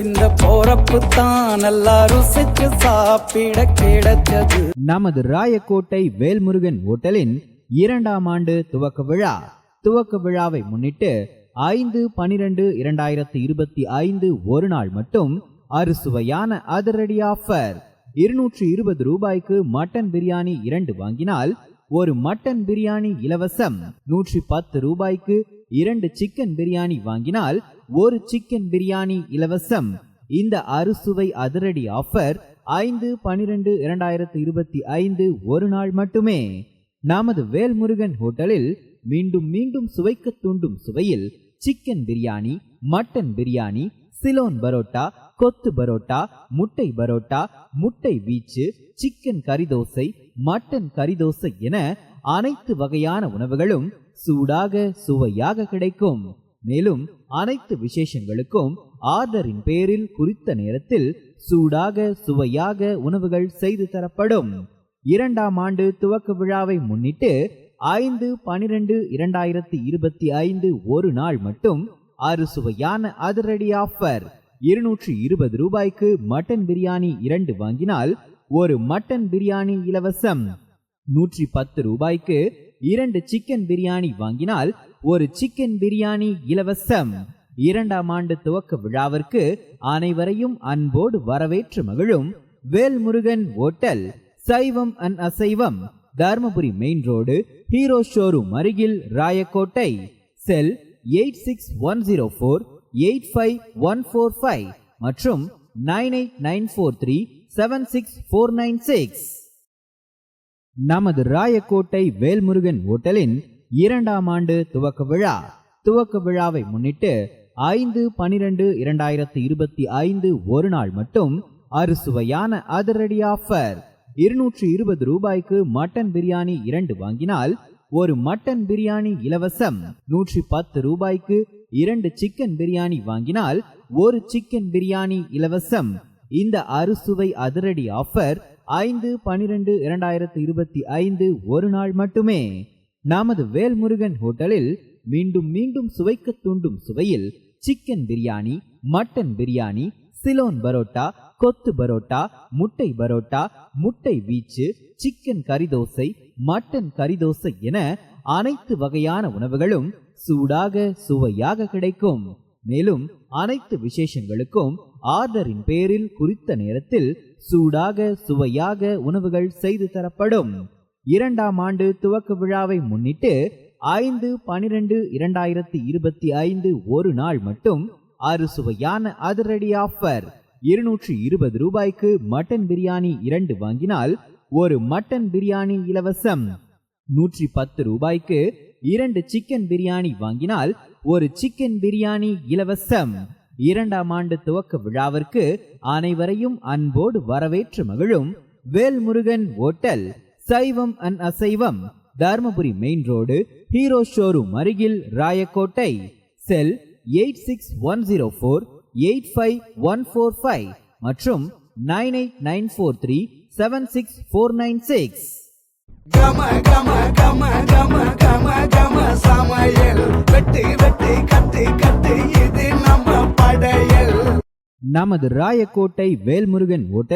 இந்த போறப்பு தான் நல்லா ருசிச்சு சாப்பிட கிடைச்சது. நமது ராயக்கோட்டை வேல்முருகன் ஹோட்டலின் 2ஆம் ஆண்டு துவக்க விழாவை முன்னிட்டு 5/12/2025 ஒரு நாள் மட்டும் அறுசுவையான அதிரடி ஆஃபர். 220 ரூபாய்க்கு மட்டன் பிரியாணி 2 வாங்கினால் ஒரு மட்டன் பிரியாணி இலவசம். 110 ரூபாய்க்கு 2 சிக்கன் பிரியாணி வாங்கினால் ஒரு சிக்கன் பிரியாணி இலவசம். இந்த அறுசுவை அதிரடி ஆஃபர் 5/12/2025 ஒரு நாள் மட்டுமே. நமது வேல்முருகன் ஹோட்டலில் மீண்டும் மீண்டும் சுவைக்க தூண்டும் சுவையில் சிக்கன் பிரியாணி, மட்டன் பிரியாணி, சிலோன் பரோட்டா, கொத்து பரோட்டா, முட்டை பரோட்டா, முட்டை வீச்சு, சிக்கன் கறிதோசை, மட்டன் கறிதோசை என அனைத்து வகையான உணவுகளும் சூடாக சுவையாக கிடைக்கும். மேலும் அனைத்து விசேஷங்களுக்கும் ஆர்டரின் பேரில் குறித்த நேரத்தில் சூடாக சுவையாக உணவுகள் செய்து தரப்படும். 2ஆம் ஆண்டு துவக்க விழாவை முன்னிட்டு 5/12/2025 ஒரு நாள் மட்டும் அறுசுவையான அதிரடி ஆஃபர். 220 ரூபாய்க்கு மட்டன் பிரியாணி 2 வாங்கினால் ஒரு மட்டன் பிரியாணி இலவசம். 110 ரூபாய்க்கு 2 சிக்கன் பிரியாணி வாங்கினால் ஒரு சிக்கன் பிரியாணி இலவசம். 2ஆம் ஆண்டு துவக்க விழாவிற்கு அனைவரையும் அன்போடு வரவேற்று மகிழும் வேல்முருகன் ஹோட்டல், சைவம் அண்ட் அசைவம், Dharmapuri main road, hero showroom அருகில், ராயக்கோட்டை. செல் 8610485145 மற்றும் 9894376496. நமது ராயக்கோட்டை வேல்முருகன் ஹோட்டலின் 2ஆம் ஆண்டு துவக்க விழாவை முன்னிட்டு 5/12/2025 ஒரு நாள் மட்டும் அறுசுவையான அதிரடி ஆஃபர். 220 ரூபாய்க்கு மட்டன் பிரியாணி 2 வாங்கினால் ஒரு மட்டன் பிரியாணி இலவசம். 110 ரூபாய்க்கு 2 சிக்கன் பிரியாணி வாங்கினால் ஒரு சிக்கன் பிரியாணி இலவசம். இந்த அறுசுவை அதிரடி ஆஃபர் 5/12/2025 ஒரு நாள் மட்டுமே. நமது வேல்முருகன் ஹோட்டலில் மீண்டும் மீண்டும் சுவைக்க தூண்டும் சுவையில் சிக்கன் பிரியாணி, மட்டன் பிரியாணி, சிலோன் பரோட்டா, கொத்து பரோட்டா, முட்டை பரோட்டா, முட்டை வீச்சு, சிக்கன் கறிதோசை, மட்டன் கறிதோசை என அனைத்து வகையான உணவுகளும் சூடாக சுவையாக கிடைக்கும். மேலும் அனைத்து விசேஷங்களுக்கும் ஆர்டரின் பேரில் குறித்த நேரத்தில் சூடாக சுவையாக உணவுகள் செய்து தரப்படும். 2ஆம் ஆண்டு துவக்க விழாவை முன்னிட்டு 5/12/2025 ஒரு நாள் மட்டும் அறுசுவையான அதிரடி ஆஃபர். 220 ரூபாய்க்கு மட்டன் பிரியாணி 2 வாங்கினால் ஒரு மட்டன் பிரியாணி இலவசம். 110 ரூபாய்க்கு 2 சிக்கன் பிரியாணி வாங்கினால் ஒரு சிக்கன் பிரியாணி இலவசம். 2ஆம் ஆண்டு துவக்க விழாவிற்கு அனைவரையும் அன்போடு வரவேற்று மகிழும் வேல்முருகன் ஹோட்டல், சைவம் அண்ட் அசைவம், Dharmapuri main road, hero showroom அருகில், ராயக்கோட்டை. செல் 8610485145 மற்றும் 9894376496. கம கம கம கம கம கம சமையல், வெட்டி வெட்டி கட்டி கட்டி இது நம்ம படையல். நமது ராயக்கோட்டை வேல்முருகன் ஹோட்டல்